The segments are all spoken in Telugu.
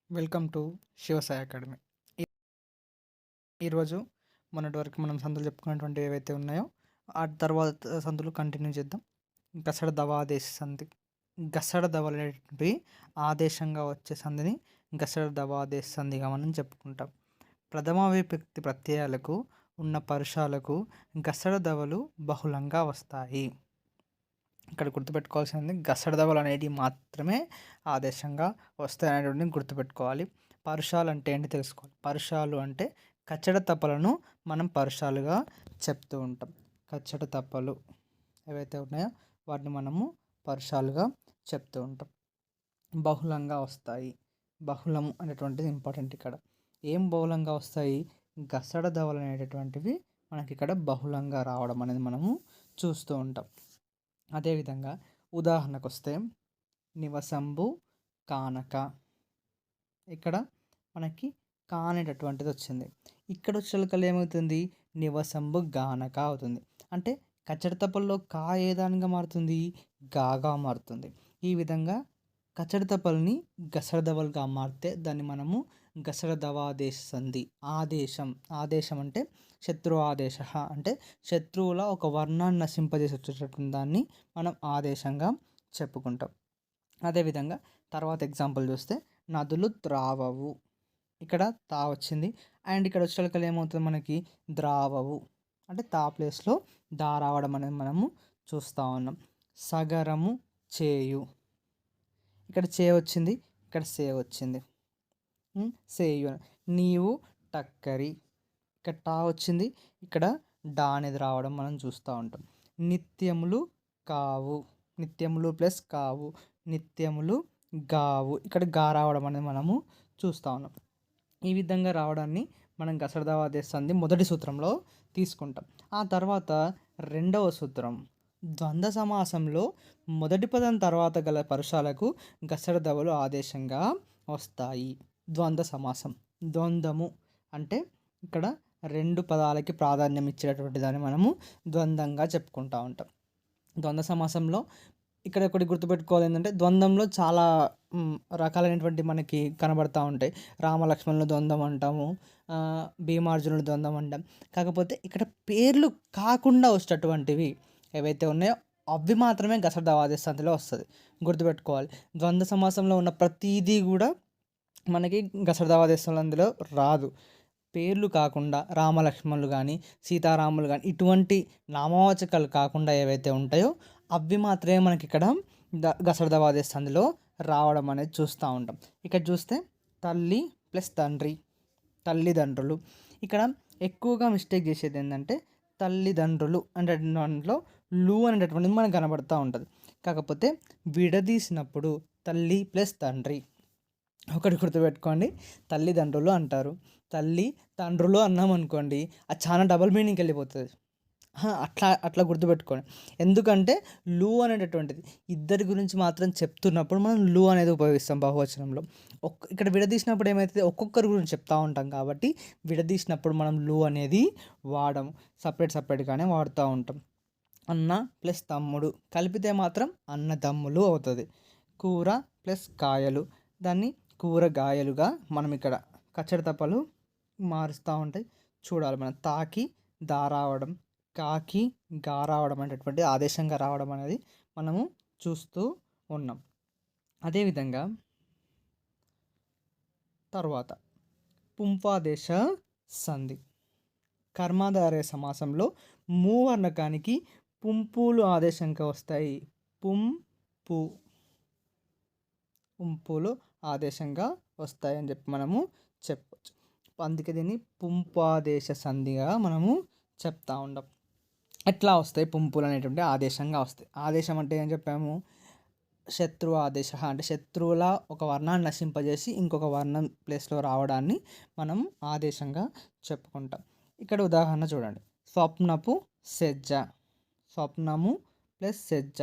Welcome to Shivasai academy. ఈ- ఈరోజు మొన్నటి వరకు మనం సందులు చెప్పుకున్నటువంటి ఏవైతే ఉన్నాయో ఆ తర్వాత సందులు కంటిన్యూ చేద్దాం. గసడ దవ ఆదేశ సంధి. గసడ దవలు అనేటువంటివి ఆదేశంగా వచ్చే సంధిని గసడ దవ ఆదేశ సంధిగా మనం చెప్పుకుంటాం. ప్రథమ విభక్తి ప్రత్యయాలకు ఉన్న పరుషాలకు గసడ దవలు బహుళంగా వస్తాయి. ఇక్కడ గుర్తుపెట్టుకోవాల్సింది గసడ దవలు అనేటివి మాత్రమే ఆదేశంగా వస్తాయి అనేటువంటిది గుర్తుపెట్టుకోవాలి. పరుషాలు అంటే ఏంటి తెలుసుకోవాలి. పరుషాలు అంటే కచ్చడ తప్పలను మనం పరుషాలుగా చెప్తూ ఉంటాం. కచ్చడ తప్పలు ఏవైతే ఉన్నాయో వాటిని మనము పరుషాలుగా చెప్తూ ఉంటాం. బహుళంగా వస్తాయి. బహుళం అనేటువంటిది ఇంపార్టెంట్. ఇక్కడ ఏం బహుళంగా వస్తాయి? గసడ దవలు అనేటటువంటివి మనకి ఇక్కడ బహుళంగా రావడం అనేది మనము చూస్తూ ఉంటాం. అదేవిధంగా ఉదాహరణకు వస్తే నివసంబు కానక, ఇక్కడ మనకి కా అనేటటువంటిది వచ్చింది. ఇక్కడ వచ్చేసరికి ఏమవుతుంది? నివసంబు గానక అవుతుంది. అంటే కచ్చడ తప్పల్లో కా ఏ దానిగా మారుతుంది? గాగా మారుతుంది. ఈ విధంగా కచ్చడ తప్పల్ని గసడ దవలుగా మారితే దాన్ని మనము గసడ దవాదేశ సంధి. ఆదేశం అంటే శత్రు ఆదేశ, అంటే శత్రువుల ఒక వర్ణాన్ని నశింపజేసి వచ్చేటటువంటి దాన్ని మనం ఆదేశంగా చెప్పుకుంటాం. అదేవిధంగా తర్వాత ఎగ్జాంపుల్ చూస్తే నదులు త్రావవు. ఇక్కడ తా వచ్చింది. అండ్ ఇక్కడ వచ్చేసరికి ఏమవుతుంది? మనకి ద్రావవు అంటే తా ప్లేస్లో దా రావడం అనేది మనము చూస్తూ ఉన్నాం. సగరము చేయు, ఇక్కడ చే వచ్చింది, ఇక్కడ సే వచ్చింది. సేయు. నీవు టక్కరి, ఇక్కడ టా వచ్చింది, ఇక్కడ డా అనేది రావడం మనం చూస్తూ ఉంటాం. నిత్యములు కావు, నిత్యములు ప్లస్ కావు, నిత్యములు గావు, ఇక్కడ గా రావడం అనేది మనము చూస్తూ ఉన్నాం. ఈ విధంగా రావడాన్ని మనం గసడ దవ ఆదేశ సంధి మొదటి సూత్రంలో తీసుకుంటాం. ఆ తర్వాత రెండవ సూత్రం, ద్వంద్వ సమాసంలో మొదటి పదం తర్వాత గల పరుషాలకు గసడ దవలు ఆదేశంగా వస్తాయి. ద్వంద్వ సమాసం, ద్వంద్వము అంటే ఇక్కడ రెండు పదాలకి ప్రాధాన్యం ఇచ్చేటటువంటి దాన్ని మనము ద్వంద్వంగా చెప్పుకుంటూ ఉంటాం. ద్వంద్వ సమాసంలో ఇక్కడ ఒకటి గుర్తుపెట్టుకోవాలి ఏంటంటే ద్వంద్వంలో చాలా రకాలైనటువంటి మనకి కనబడతా ఉంటాయి. రామలక్ష్మణుల ద్వంద్వం అంటాము, భీమార్జునుల ద్వంద్వం అంటాం. కాకపోతే ఇక్కడ పేర్లు కాకుండా వచ్చేటటువంటివి ఏవైతే ఉన్నాయో అవి మాత్రమే గసడ దవ ఆదేశ సంధిలో వస్తుంది. గుర్తుపెట్టుకోవాలి. ద్వంద్వ సమాసంలో ఉన్న ప్రతిదీ కూడా మనకి గసడ దవ ఆదేశ సంధిలో రాదు. పేర్లు కాకుండా రామలక్ష్మణులు కానీ సీతారాములు కానీ ఇటువంటి నామవాచకాలు కాకుండా ఏవైతే ఉంటాయో అవి మాత్రమే మనకి ఇక్కడ గసడ దవ ఆదేశ సంధిలో రావడం అనేది చూస్తూ ఉంటాం. ఇక్కడ చూస్తే తల్లి ప్లస్ తండ్రి, తల్లిదండ్రులు. ఇక్కడ ఎక్కువగా మిస్టేక్ చేసేది ఏంటంటే తల్లిదండ్రులు అంటే దాంట్లో లు అనేటటువంటిది మనకు కనబడుతూ ఉంటుంది. కాకపోతే విడదీసినప్పుడు తల్లి ప్లస్ తండ్రి. ఒకటి గుర్తుపెట్టుకోండి, తల్లిదండ్రులు అంటారు, తల్లి తండ్రులు అన్నాం అనుకోండి అది చాలా డబుల్ మీనింగ్కి వెళ్ళిపోతుంది. అట్లా గుర్తుపెట్టుకోండి. ఎందుకంటే లు అనేటటువంటిది ఇద్దరి గురించి మాత్రం చెప్తున్నప్పుడు మనం లు అనేది ఉపయోగిస్తాం బహువచనంలో. ఇక్కడ విడదీసినప్పుడు ఏమవుతుంది? ఒక్కొక్కరి గురించి చెప్తూ ఉంటాం కాబట్టి విడదీసినప్పుడు మనం లు అనేది వాడము, సపరేట్గానే వాడుతూ ఉంటాం. అన్న ప్లస్ తమ్ముడు కలిపితే మాత్రం అన్నదమ్ములు అవుతుంది. కూర ప్లస్ కాయలు, దాన్ని కూరగాయలుగా మనం ఇక్కడ కచ్చడ తప్పలు మారుస్తూ ఉంటాయి. చూడాలి మనం. తాకి దా రావడం, కాకి గా రావడం అనేటటువంటి ఆదేశంగా రావడం అనేది మనము చూస్తూ ఉన్నాం. అదేవిధంగా తర్వాత పుంపాదేశ సంధి. కర్మాధారయ సమాసంలో మూవర్ణకానికి పుంపులు ఆదేశంగా వస్తాయి. పుంపులు ఆదేశంగా వస్తాయని చెప్పి మనము చెప్పవచ్చు. అందుకే దీన్ని పుంపాదేశ సంధిగా మనము చెప్తా ఉంటాం. ఎట్లా వస్తాయి పుంపులు అనేటువంటి? ఆదేశంగా వస్తాయి. ఆదేశం అంటే ఏం చెప్పాము? శత్రు ఆదేశ అంటే శత్రువుల ఒక వర్ణాన్ని నశింపజేసి ఇంకొక వర్ణం ప్లేస్లో రావడాన్ని మనం ఆదేశంగా చెప్పుకుంటాం. ఇక్కడ ఉదాహరణ చూడండి. స్వప్నపు సెజ్జ, స్వప్నము ప్లస్ సెజ్జ.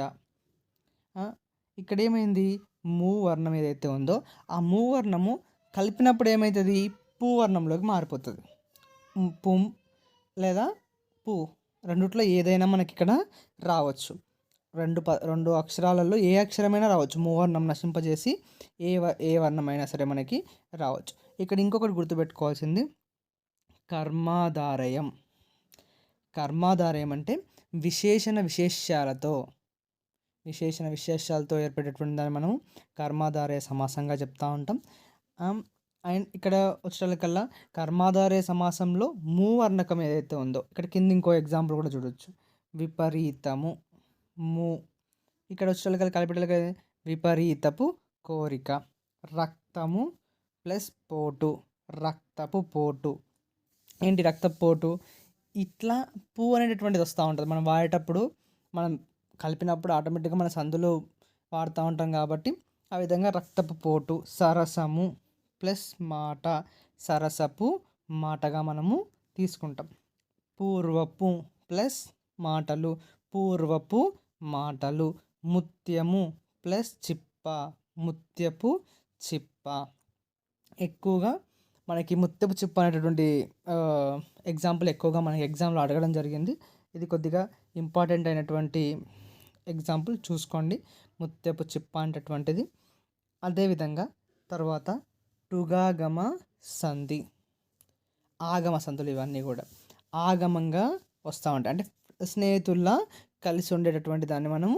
ఇక్కడ ఏమైంది? మూవర్ణం ఏదైతే ఉందో ఆ మూవర్ణము కలిపినప్పుడు ఏమవుతుంది? పూవర్ణంలోకి మారిపోతుంది. పుం లేదా పు రెండిట్లో ఏదైనా మనకి ఇక్కడ రావచ్చు. రెండు అక్షరాలలో ఏ అక్షరమైనా రావచ్చు. మూవర్ణం నశింపజేసి ఏ వర్ణమైనా సరే మనకి రావచ్చు. ఇక్కడ ఇంకొకటి గుర్తుపెట్టుకోవాల్సింది కర్మాధారయం. కర్మాధారయం అంటే విశేషణ విశేషాలతో ఏర్పడేటువంటి దాన్ని మనం కర్మాధారయ సమాసంగా చెప్తూ ఉంటాం. అండ్ ఇక్కడ వచ్చేటకల్లా కర్మాధారయ సమాసంలో మూవర్ణకం ఏదైతే ఉందో, ఇక్కడ కింద ఇంకో ఎగ్జాంపుల్ కూడా చూడొచ్చు. విపరీతము ము. ఇక్కడ వచ్చేటకల్లా కలిపేటకల్లా విపరీతపు కోరిక. రక్తము ప్లస్ పోటు, రక్తపు పోటు. ఏంటి రక్తపు పోటు? ఇట్లా పూ అనేటటువంటిది వస్తూ ఉంటుంది. మనం వాడేటప్పుడు మనం కలిపినప్పుడు ఆటోమేటిక్గా మన సందులో వాడుతూ ఉంటాం కాబట్టి ఆ విధంగా రక్తపు పోటు. సరసము ప్లస్ మాట, సరసపు మాటగా మనము తీసుకుంటాం. పూర్వపు ప్లస్ మాటలు, పూర్వపు మాటలు. ముత్యము ప్లస్ చిప్ప, ముత్యపు చిప్ప. ఎక్కువగా మనకి ముత్యపు చిప్ప అనేటటువంటి ఎగ్జాంపుల్ ఎక్కువగా మనకి ఎగ్జామ్లో అడగడం జరిగింది. ఇది కొద్దిగా ఇంపార్టెంట్ అయినటువంటి ఎగ్జాంపుల్, చూసుకోండి. ముత్యపు చిప్ప అనేటటువంటిది. అదేవిధంగా తర్వాత టుగాగమ సంధి, ఆగమ సంధులు ఇవన్నీ కూడా ఆగమంగా వస్తూ ఉంటాయి. అంటే స్నేహితుల్లా కలిసి ఉండేటటువంటి దాన్ని మనము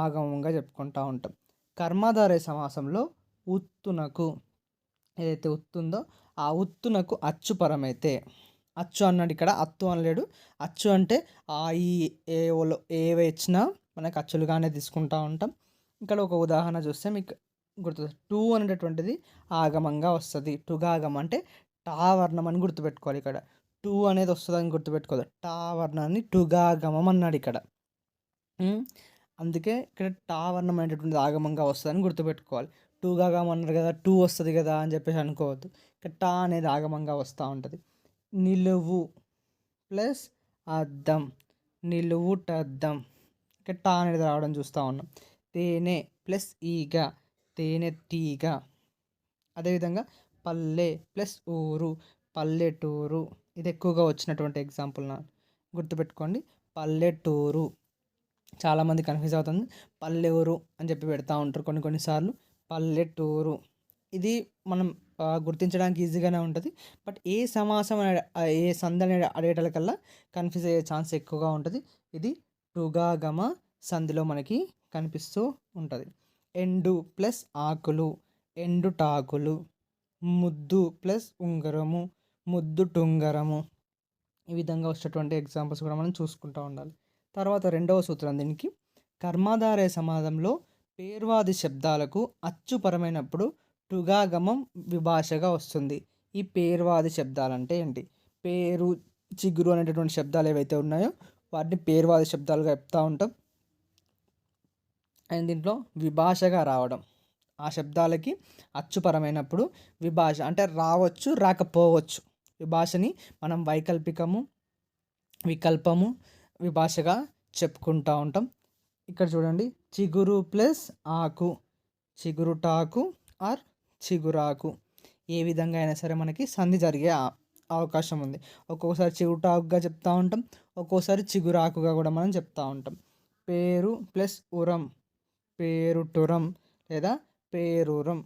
ఆగమంగా చెప్పుకుంటూ ఉంటాం. కర్మాధారయ సమాసంలో ఉత్తునకు, ఏదైతే ఉత్తుందో ఆ ఉత్తునకు అచ్చుపరమైతే, అచ్చు అన్నాడు ఇక్కడ, అత్తు అనలేడు. అచ్చు అంటే ఆ ఈ ఏవి ఇచ్చినా మనకు అచ్చులుగానే తీసుకుంటూ ఉంటాం. ఇక్కడ ఒక ఉదాహరణ చూస్తే మీకు గుర్తు, టూ అనేటటువంటిది ఆగమంగా వస్తుంది. టుగాగం అంటే టా వర్ణం అని గుర్తుపెట్టుకోవాలి. ఇక్కడ టూ అనేది వస్తుందని గుర్తుపెట్టుకోవాలి. టా వర్ణాన్ని టుగాగమం అన్నాడు ఇక్కడ. అందుకే ఇక్కడ టా వర్ణం అనేటటువంటిది ఆగమంగా వస్తుందని గుర్తుపెట్టుకోవాలి. టూగాగం అన్నారు కదా, టూ వస్తుంది కదా అని చెప్పేసి అనుకోవద్దు. ఇక్కడ టా అనేది ఆగమంగా వస్తూ ఉంటుంది. నిలువు ప్లస్ అద్దం, నిలువుటద్దం. ఇక్కడ టా అనేది రావడం చూస్తూ ఉన్నాం. తేనె ప్లస్ ఈగ, తేనెటీగ. అదేవిధంగా పల్లె ప్లస్ ఊరు, పల్లెటూరు. ఇది ఎక్కువగా వచ్చినటువంటి ఎగ్జాంపుల్ గుర్తుపెట్టుకోండి. పల్లెటూరు. చాలామంది కన్ఫ్యూజ్ అవుతుంది. పల్లె-ఊరు అని చెప్పి పెడతా ఉంటారు కొన్నిసార్లు. పల్లెటూరు ఇది మనం గుర్తించడానికి ఈజీగానే ఉంటుంది. బట్ ఏ సమాసం ఏ సంధి అనేది అడిగేటకల్లా కన్ఫ్యూజ్ అయ్యే ఛాన్స్ ఎక్కువగా ఉంటుంది. ఇది టుగాగమ సంధిలో మనకి కనిపిస్తూ ఉంటుంది. ఎండు ప్లస్ ఆకులు, ఎండుటాకులు. ముద్దు ప్లస్ ఉంగరము, ముద్దుటుంగరము. ఈ విధంగా వచ్చేటువంటి ఎగ్జాంపుల్స్ కూడా మనం చూసుకుంటూ ఉండాలి. తర్వాత రెండవ సూత్రం దీనికి, కర్మాధారయ సమాజంలో పేర్వాది శబ్దాలకు అచ్చుపరమైనప్పుడు టుగాగమం విభాషగా వస్తుంది. ఈ పేర్వాది శబ్దాలు అంటే ఏంటి? పేరు, చిగురు అనేటటువంటి శబ్దాలు ఏవైతే ఉన్నాయో వాటిని పేర్వాది శబ్దాలుగా చెప్తూ ఉంటాం. అండ్ దీంట్లో విభాషగా రావడం, ఆ శబ్దాలకి అచ్చుపరమైనప్పుడు విభాష అంటే రావచ్చు, రాకపోవచ్చు. విభాషని మనం వైకల్పికము, వికల్పము, విభాషగా చెప్పుకుంటూ ఉంటాం. ఇక్కడ చూడండి, చిగురు ప్లస్ ఆకు, చిగురుటాకు ఆర్ చిగురాకు. ఏ విధంగా అయినా సరే మనకి సంధి జరిగే అవకాశం ఉంది. ఒక్కొక్కసారి చిగురుటాకుగా చెప్తూ ఉంటాం, ఒక్కోసారి చిగురాకుగా కూడా మనం చెప్తూ ఉంటాం. పేరు ప్లస్ ఉరం, పేరుటురం లేదా పేరురం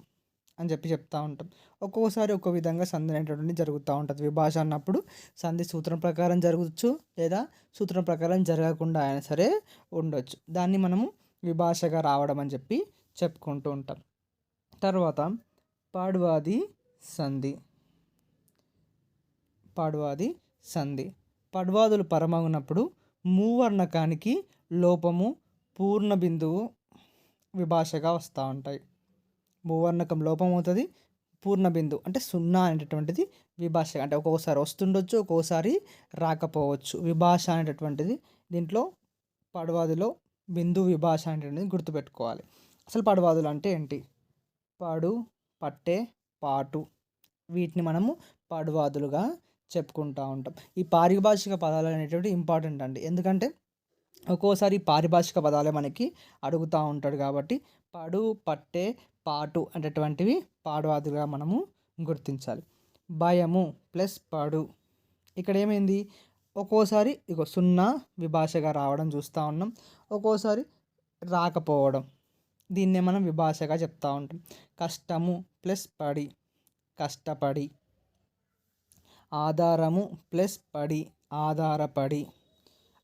అని చెప్తూ ఉంటాం. ఒక్కొక్కసారి ఒక్కో విధంగా సంధి అనేటటువంటి జరుగుతూ ఉంటుంది. విభాష అన్నప్పుడు సంధి సూత్రం ప్రకారం జరగవచ్చు, లేదా సూత్రం ప్రకారం జరగకుండా అయినా సరే ఉండొచ్చు. దాన్ని మనము విభాషగా రావడం అని చెప్పుకుంటూ ఉంటాం. తర్వాత పాడువాది సంధి. పాడువాది సంధి పడ్వాదులు పరమగునప్పుడు మూవర్ణకానికి లోపము పూర్ణ బిందువు విభాషగా వస్తూ ఉంటాయి. మూవర్ణకం లోపం అవుతుంది, పూర్ణ బిందువు అంటే సున్నా అనేటటువంటిది విభాష. అంటే ఒక్కొక్కసారి వస్తుండొచ్చు, ఒక్కొక్కసారి రాకపోవచ్చు. విభాష అనేటటువంటిది దీంట్లో పడ్వాదిలో బిందు విభాష అనేటువంటిది గుర్తుపెట్టుకోవాలి. అసలు పడ్వాదులు అంటే ఏంటి? పాడు, పట్టే, పాటు, వీటిని మనము పడ్వాదులుగా చెప్పుకుంటూ ఉంటాం. ఈ పారిభాషిక పదాలు అనేటువంటివి ఇంపార్టెంట్ అండి. ఎందుకంటే ఒక్కోసారి పారిభాషిక పదాలే మనకి అడుగుతూ ఉంటాడు కాబట్టి పడు, పట్టే, పాటు అనేటువంటివి పాడువాదులుగా మనము గుర్తించాలి. భయము ప్లస్ పడు. ఇక్కడ ఏమైంది? ఒక్కోసారి సున్నా విభాషగా రావడం చూస్తూ ఉన్నాం, ఒక్కోసారి రాకపోవడం. దీన్నే మనం విభాషగా చెప్తూ ఉంటాం. కష్టము ప్లస్ పడి, కష్టపడి. ఆధారము ప్లస్ పడి, ఆధారపడి.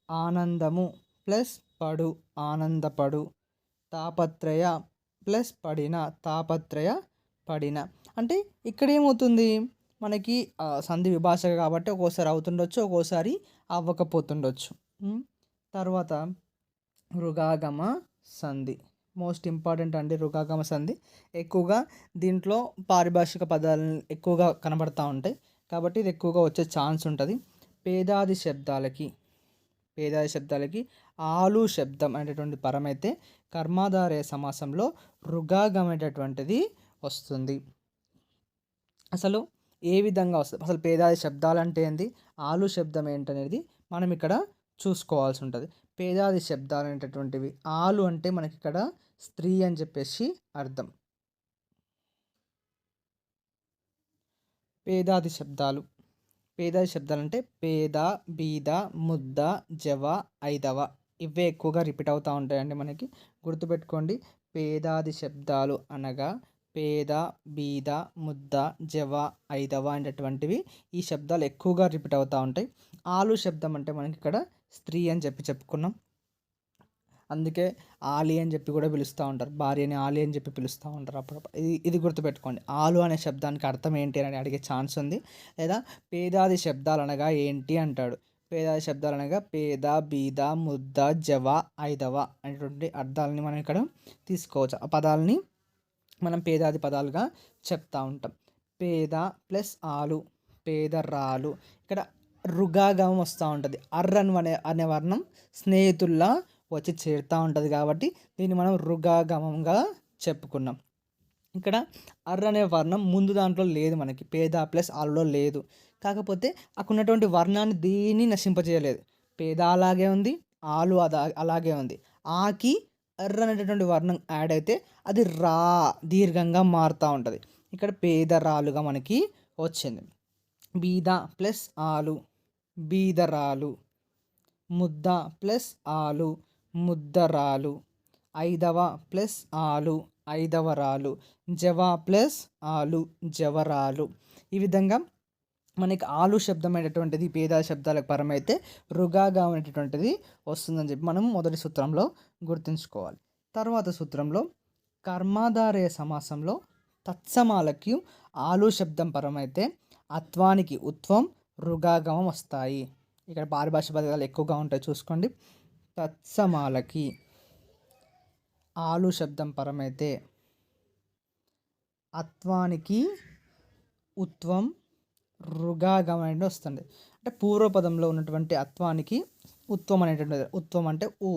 ఆనందము ప్లస్ పడు, ఆనందపడు. తాపత్రయ ప్లస్ పడిన, తాపత్రయ పడిన. అంటే ఇక్కడ ఏమవుతుంది మనకి సంధి విభాష కాబట్టి ఒక్కోసారి అవుతుండొచ్చు, ఒక్కోసారి అవ్వకపోతుండొచ్చు. తర్వాత రుగాగమ సంధి మోస్ట్ ఇంపార్టెంట్ అండి. రుగాగమ సంధి ఎక్కువగా దీంట్లో పారిభాషిక పదాలు ఎక్కువగా కనబడతూ ఉంటాయి కాబట్టి ఇది ఎక్కువగా వచ్చే ఛాన్స్ ఉంటుంది. పేదాది శబ్దాలకి ఆలు శబ్దం అనేటటువంటి పరమైతే కర్మాధారయ సమాసంలో రుగాగం అనేటటువంటిది వస్తుంది. అసలు ఏ విధంగా వస్తుంది, అసలు పేదాది శబ్దాలు అంటే ఏంది, ఆలు శబ్దం ఏంటనేది మనం ఇక్కడ చూసుకోవాల్సి ఉంటుంది. పేదాది శబ్దాలు అనేటటువంటివి ఆలు అంటే మనకి ఇక్కడ స్త్రీ అని చెప్పేసి అర్థం. పేదాది శబ్దాలు అంటే పేద, బీద, ముద్ద, జవ, ఐదవ ఇవే ఎక్కువగా రిపీట్ అవుతూ ఉంటాయండి. మనకి గుర్తుపెట్టుకోండి, పేదాది శబ్దాలు అనగా పేద, బీద, ముద్ద, జవ, ఐదవ అనేటటువంటివి ఈ శబ్దాలు ఎక్కువగా రిపీట్ అవుతూ ఉంటాయి. ఆలు శబ్దం అంటే మనకి ఇక్కడ స్త్రీ అని చెప్పుకున్నాం. అందుకే ఆలి అని చెప్పి కూడా పిలుస్తూ ఉంటారు, భార్యని ఆలి అని చెప్పి పిలుస్తూ ఉంటారు అప్పుడప్పుడు. ఇది గుర్తుపెట్టుకోండి. ఆలు అనే శబ్దానికి అర్థం ఏంటి అని అడిగే ఛాన్స్ ఉంది. లేదా పేదాది శబ్దాలు అనగా ఏంటి అంటాడు. పేదాది శబ్దాలు అనగా పేద, బీద, ముద్ద, జవ, ఐదవ అనేటువంటి అర్థాలని మనం ఇక్కడ తీసుకోవచ్చు. ఆ పదాలని మనం పేదాది పదాలుగా చెప్తా ఉంటాం. పేద ప్లస్ ఆలు, పేదరాలు. ఇక్కడ రుగాగమం వస్తూ ఉంటుంది. అర్రన్ అనే వర్ణం స్నేహితుల్లా వచ్చి చేరుతూ ఉంటుంది కాబట్టి దీన్ని మనం రుగాగమంగా చెప్పుకున్నాం. ఇక్కడ అర్ర అనే వర్ణం ముందు దాంట్లో లేదు, మనకి పేద ప్లస్ ఆలులో లేదు. కాకపోతే అక్కడ ఉన్నటువంటి వర్ణాన్ని దీన్ని నశింపజేయలేదు. పేద అలాగే ఉంది, ఆలు అలాగే ఉంది. ఆకి ఎర్ర అనేటటువంటి వర్ణం యాడ్ అయితే అది రా దీర్ఘంగా మారుతూ ఉంటుంది. ఇక్కడ పేదరాలుగా మనకి వచ్చింది. బీద ప్లస్ ఆలు, బీదరాలు. ముద్ద ప్లస్ ఆలు, ముద్దరాలు. ఐదవ ప్లస్ ఆలు, ఐదవరాలు. జవ ప్లస్ ఆలు, జవరాలు. ఈ విధంగా మనకి ఆలు శబ్దం అనేటటువంటిది పేద శబ్దాలకు పరమైతే రుగాగా అనేటటువంటిది వస్తుందని చెప్పి మనం మొదటి సూత్రంలో గుర్తుంచుకోవాలి. తర్వాత సూత్రంలో కర్మాధారయ సమాసంలో తత్సమాలకి ఆలు శబ్దం పరమైతే అత్వానికి ఉత్వం, రుగాగమం వస్తాయి. ఇక్కడ పారిభాష పదాలు ఎక్కువగా ఉంటాయి చూసుకోండి. తత్సమాలకి ఆలు శబ్దం పరమైతే అత్వానికి ఉత్వం, రుగాగమం అనేది వస్తుంది. అంటే పూర్వపదంలో ఉన్నటువంటి అత్వానికి ఉత్వం అనేటువంటి, ఉత్వం అంటే ఊ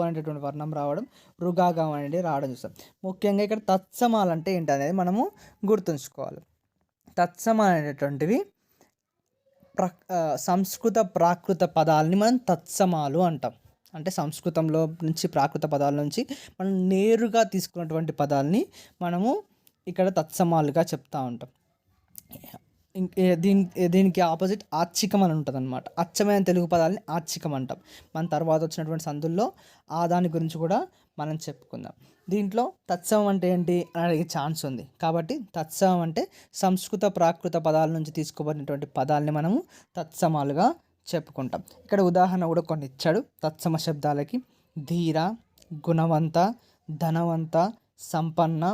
అనేటటువంటి వర్ణం రావడం, రుగాగమం అనేది రావడం చూస్తాం. ముఖ్యంగా ఇక్కడ తత్సమాలు అంటే ఏంటి అనేది మనము గుర్తుంచుకోవాలి. తత్సమాలు అనేటటువంటివి సంస్కృత ప్రాకృత పదాలని మనం తత్సమాలు అంటాం. అంటే సంస్కృతంలో నుంచి ప్రాకృత పదాల నుంచి మనం నేరుగా తీసుకున్నటువంటి పదాలని మనము ఇక్కడ తత్సమాలుగా చెప్తూ ఉంటాం. దీనికి ఆపోజిట్ ఆర్చికం అని ఉంటుంది అనమాట. అచ్చమైన తెలుగు పదాలని ఆర్చికం అంటాం. మన తర్వాత వచ్చినటువంటి సందుల్లో దాని గురించి కూడా మనం చెప్పుకుందాం. దీంట్లో తత్సమం అంటే ఏంటి అని అడిగే ఛాన్స్ ఉంది కాబట్టి తత్సమం అంటే సంస్కృత ప్రాకృత పదాల నుంచి తీసుకోబడినటువంటి పదాలని మనము తత్సమాలుగా చెప్పుకుంటాం. ఇక్కడ ఉదాహరణ కూడా కొన్ని ఇచ్చాడు తత్సమ శబ్దాలకి. ధీర, గుణవంత, ధనవంత, సంపన్న,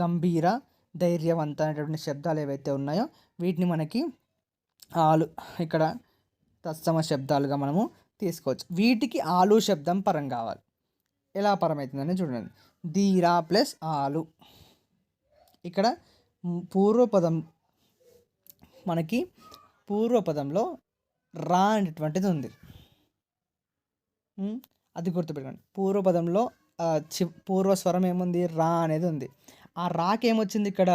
గంభీర, ధైర్యవంత అనేటువంటి శబ్దాలు ఏవైతే ఉన్నాయో వీటిని మనకి ఆలు ఇక్కడ తత్సమ శబ్దాలుగా మనము తీసుకోవచ్చు. వీటికి ఆలు శబ్దం పరం కావాలి. ఎలా పరమవుతుందని చూడండి. ధీర ప్లస్ ఆలు. ఇక్కడ పూర్వపదం మనకి పూర్వపదంలో రా అనేటువంటిది ఉంది, అది గుర్తుపెట్టుకోండి. పూర్వపదంలో పూర్వస్వరం ఏముంది, రా అనేది ఉంది. ఆ రాకి ఏమొచ్చింది ఇక్కడ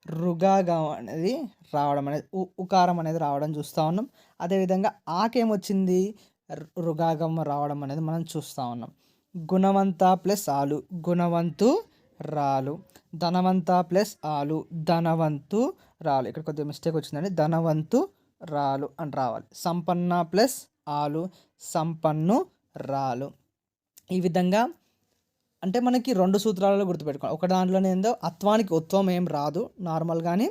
రుగాగం అనేది రావడం అనేది, ఉకారం అనేది రావడం చూస్తూ ఉన్నాం. అదేవిధంగా ఆకేమొచ్చింది రుగాగం రావడం అనేది మనం చూస్తూ ఉన్నాం. గుణవంత ప్లస్ ఆలు, గుణవంతు రాలు. ధనవంత ప్లస్ ఆలు, ధనవంతు రాలు. ఇక్కడ కొద్దిగా మిస్టేక్ వచ్చిందండి, ధనవంతు రాలు అని రావాలి. సంపన్న ప్లస్ ఆలు, సంపన్ను రాలు. ఈ విధంగా అంటే మనకి 2 సూత్రాలలో గుర్తుపెట్టుకోవాలి. ఒక దాంట్లోనే ఏందో అత్వానికి ఉత్వం ఏం రాదు నార్మల్‌గానే.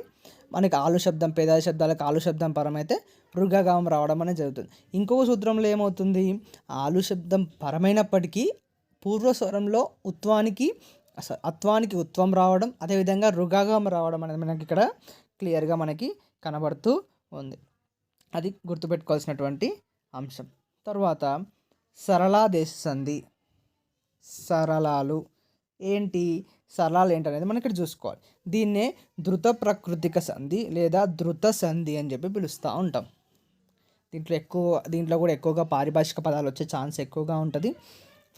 మనకి ఆలు శబ్దం పేదాది శబ్దాలకు ఆలు శబ్దం పరమైతే రుగగామం రావడం అనేది జరుగుతుంది. ఇంకొక సూత్రంలో ఏమవుతుంది, ఆలు శబ్దం పరమైనప్పటికీ పూర్వస్వరంలో అత్వానికి ఉత్వం రావడం, అదేవిధంగా రుగగామం రావడం అనేది మనకి ఇక్కడ క్లియర్‌గా మనకి కనబడుతూ ఉంది. అది గుర్తుపెట్టుకోవాల్సినటువంటి అంశం. తర్వాత సరళాదేశ సంధి. సరళాలు ఏంటనేది మనం ఇక్కడ చూసుకోవాలి. దీన్నే ధృత ప్రకృతిక సంధి లేదా ధృత సంధి అని చెప్పి పిలుస్తూ ఉంటాం. దీంట్లో కూడా ఎక్కువగా పారిభాషిక పదాలు వచ్చే ఛాన్స్ ఎక్కువగా ఉంటుంది.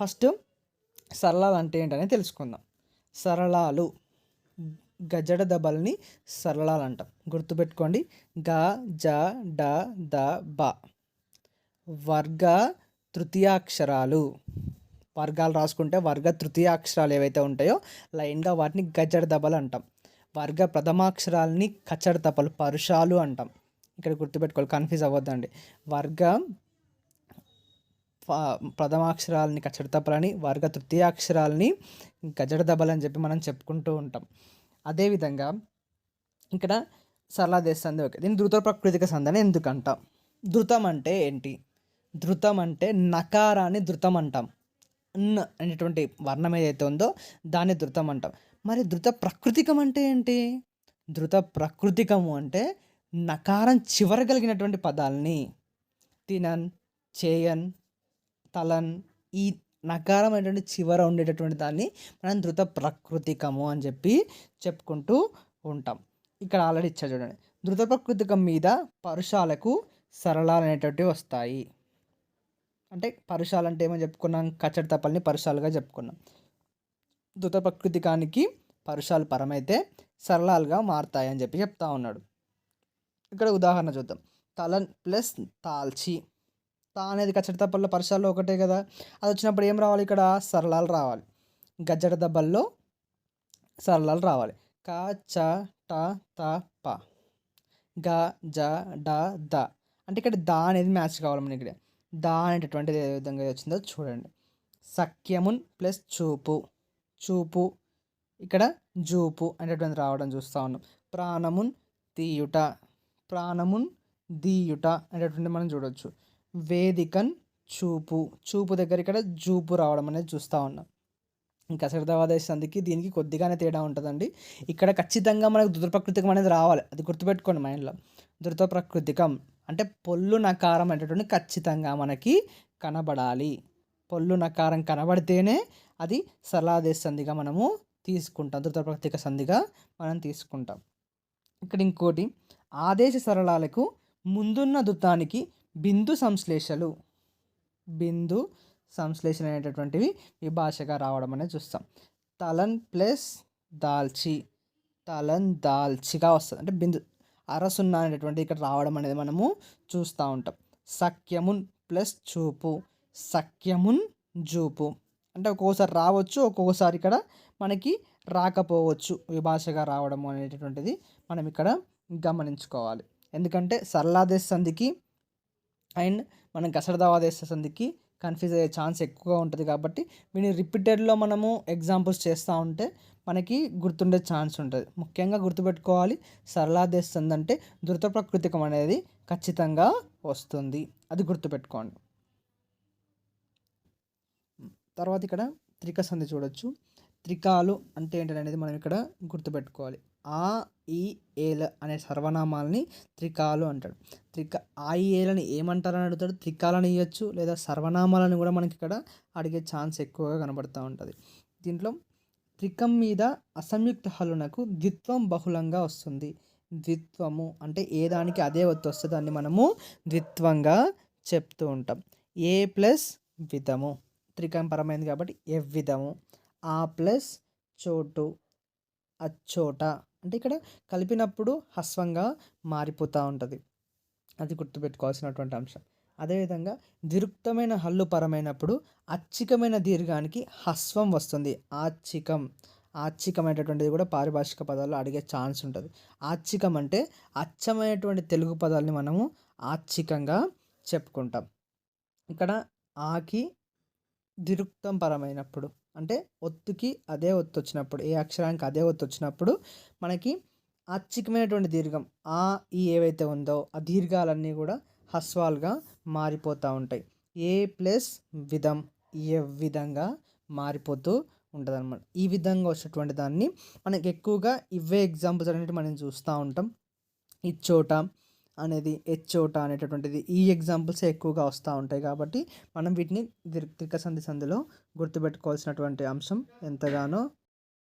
ఫస్ట్ సరళాలు అంటే ఏంటనేది తెలుసుకుందాం. సరళాలు గజడ దబల్ని సరళాలు అంటాం. గుర్తుపెట్టుకోండి. గ జ డ ద బ వర్గ తృతీయాక్షరాలు. వర్గాలు రాసుకుంటే వర్గ తృతీయాక్షరాలు ఏవైతే ఉంటాయో లైన్గా వాటిని గజడ దబలు అంటాం. వర్గ ప్రథమాక్షరాలని కచ్చడ తపలు పరుషాలు అంటాం. ఇక్కడ గుర్తుపెట్టుకోవాలి, కన్ఫ్యూజ్ అవ్వద్దండి. వర్గ ప్రథమాక్షరాలని కచ్చడ తపలని, వర్గ తృతీయాక్షరాలని గజడ దబలు అని చెప్పి మనం చెప్పుకుంటూ ఉంటాం. అదేవిధంగా ఇక్కడ సరళాదేశ సంధి. ఓకే, దీన్ని ధృత ప్రకృతిక సంధి అని ఎందుకు అంటాం? ధృతం అంటే ఏంటి? ధృతం అంటే నకారాన్ని ధృతం అంటాం. న్ అనేటువంటి వర్ణం ఏదైతే ఉందో దాన్ని ధృతం అంటాం. మరి ధృత ప్రకృతికం అంటే ఏంటి? ధృత ప్రకృతికము అంటే నకారం చివర కలిగినటువంటి పదాలని తినన్, చేయన్, తలన్, ఈ నకారం అనేటువంటి చివర ఉండేటటువంటి దాన్ని మనం ధృత ప్రకృతికము అని చెప్పి చెప్పుకుంటూ ఉంటాం. ఇక్కడ ఆల్రెడీ ఇచ్చా చూడండి. ధృత ప్రకృతికం మీద పరుషాలకు సరళాలు అనేటువంటివి వస్తాయి. అంటే పరుషాలు అంటే ఏమో చెప్పుకున్నాం, కచ్చడి తపల్ని పరుషాలుగా చెప్పుకున్నాం. ధృత ప్రకృతికానికి పరుషాలు పరమైతే సరళాలుగా మారుతాయి అని చెప్పి చెప్తా ఉన్నాడు. ఇక్కడ ఉదాహరణ చూద్దాం. తలన్ ప్లస్ తాల్చి. తా అనేది కచ్చడి తప్పల్లో పరుషాల్లో ఒకటే కదా. అది వచ్చినప్పుడు ఏం రావాలి? ఇక్కడ సరళాలు రావాలి. గజ్జడ దబ్బల్లో సరళాలు రావాలి. క చ ట త ప గ జ డ ద. అంటే ఇక్కడ దా అనేది మ్యాచ్ కావాలి మనకి. ఇక్కడ దా అనేటటువంటిది ఏ విధంగా వచ్చిందో చూడండి. సఖ్యమున్ ప్లస్ చూపు. చూపు ఇక్కడ జూపు అనేటువంటి రావడం చూస్తూ ఉన్నాం. ప్రాణమున్ తీయుట. ప్రాణమున్ దీయుట అనేటువంటి మనం చూడవచ్చు. వేదికన్ చూపు. చూపు దగ్గర ఇక్కడ జూపు రావడం అనేది చూస్తూ ఉన్నాం. ఇంకా కసరదావాదేశ సంధికి దీనికి కొద్దిగానే తేడా ఉంటుందండి. ఇక్కడ ఖచ్చితంగా మనకు ధృత ప్రకృతికం అనేది రావాలి. అది గుర్తుపెట్టుకోండి మైండ్లో. ధృత ప్రకృతికం అంటే పొల్లు నకారం అనేటటువంటి ఖచ్చితంగా మనకి కనబడాలి. పొల్లు నకారం కనబడితేనే అది సరళాదేశ సంధిగా మనము తీసుకుంటాం. ధృత ప్రకృతిక సంధిగా మనం తీసుకుంటాం. ఇక్కడ ఇంకోటి, ఆదేశ సరళాలకు ముందున్న ధృతానికి బిందు సంశ్లేషలు. బిందు సంశ్లేషణ అనేటటువంటివి విభాషగా రావడం అనేది చూస్తాం. తలన్ ప్లస్ దాల్చి. తలన్ దాల్చిగా వస్తుంది. అంటే బిందు అరసున్నా అనేటువంటి ఇక్కడ రావడం అనేది మనము చూస్తూ ఉంటాం. సఖ్యమున్ ప్లస్ చూపు. సఖ్యమున్ జూపు. అంటే ఒక్కొక్కసారి రావచ్చు, ఒక్కొక్కసారి ఇక్కడ మనకి రాకపోవచ్చు విభాషగా రావడం అనేటటువంటిది మనం ఇక్కడ గమనించుకోవాలి. ఎందుకంటే సరళాదేశ సంధికి అండ్ మనం కసరదావాదేశ సంధికి కన్ఫ్యూజ్ అయ్యే ఛాన్స్ ఎక్కువగా ఉంటుంది. కాబట్టి వీటిని రిపీటెడ్లో మనము ఎగ్జాంపుల్స్ చేస్తూ ఉంటే మనకి గుర్తుండే ఛాన్స్ ఉంటుంది. ముఖ్యంగా గుర్తుపెట్టుకోవాలి, సరళాదేశ సంధి అంటే ధృత ప్రకృతికం అనేది ఖచ్చితంగా వస్తుంది. అది గుర్తుపెట్టుకోండి. తర్వాత ఇక్కడ త్రిక సంధి చూడొచ్చు. త్రికాలు అంటే ఏంటనేది మనం ఇక్కడ గుర్తుపెట్టుకోవాలి. ఆ ఈ ఏల అనే సర్వనామాలని త్రికాలు అంటాడు. ఆ ఈ ఏలని ఏమంటారని అడుగుతాడు. త్రికాలని ఇవ్వచ్చు, లేదా సర్వనామాలను కూడా మనకి ఇక్కడ అడిగే ఛాన్స్ ఎక్కువగా కనబడుతూ ఉంటుంది. దీంట్లో త్రికం మీద అసంయుక్త హల్లునకు ద్విత్వం బహుళంగా వస్తుంది. ద్విత్వము అంటే ఏ దానికి అదే ఒత్తు వస్తే దాన్ని మనము ద్విత్వంగా చెప్తూ ఉంటాం. ఏ ప్లస్ విధము త్రికం పరమైంది కాబట్టి ఎవ్విధము. ఆ ప్లస్ చోటు అచ్చోట. అంటే ఇక్కడ కలిపినప్పుడు హస్వంగా మారిపోతూ ఉంటుంది. అది గుర్తుపెట్టుకోవాల్సినటువంటి అంశం. అదేవిధంగా ద్విరుక్తమైన హల్లు పరమైనప్పుడు అచ్చికమైన దీర్ఘానికి హస్వం వస్తుంది. ఆచ్చికం. ఆచ్చికమైనటువంటిది కూడా పారిభాషిక పదాల్లో అడిగే ఛాన్స్ ఉంటుంది. ఆచ్చికం అంటే అచ్చమైనటువంటి తెలుగు పదాలని మనము ఆచ్చికంగా చెప్పుకుంటాం. ఇక్కడ ఆకి దీర్ఘం పరమైనప్పుడు అంటే ఒత్తుకి అదే ఒత్తు వచ్చినప్పుడు, ఏ అక్షరానికి అదే ఒత్తు వచ్చినప్పుడు మనకి ఆచ్చికమైనటువంటి దీర్ఘం ఆ ఈ ఏవైతే ఉందో ఆ దీర్ఘాలన్నీ కూడా హ్రస్వాలుగా మారిపోతూ ఉంటాయి. ఏ ప్లస్ విధం ఏ విధంగా మారిపోతూ ఉంటుందన్నమాట. ఈ విధంగా వచ్చేటువంటి దాన్ని మనకి ఎక్కువగా ఇవే ఎగ్జాంపుల్స్ అనేవి మనం చూస్తూ ఉంటాం. ఇచ్చోట అనేది, ఎచ్చోట అనేటటువంటిది ఈ ఎగ్జాంపుల్సే ఎక్కువగా వస్తూ ఉంటాయి. కాబట్టి మనం వీటిని త్రిక సంధి సంధిలో గుర్తుపెట్టుకోవాల్సినటువంటి అంశం ఎంతగానో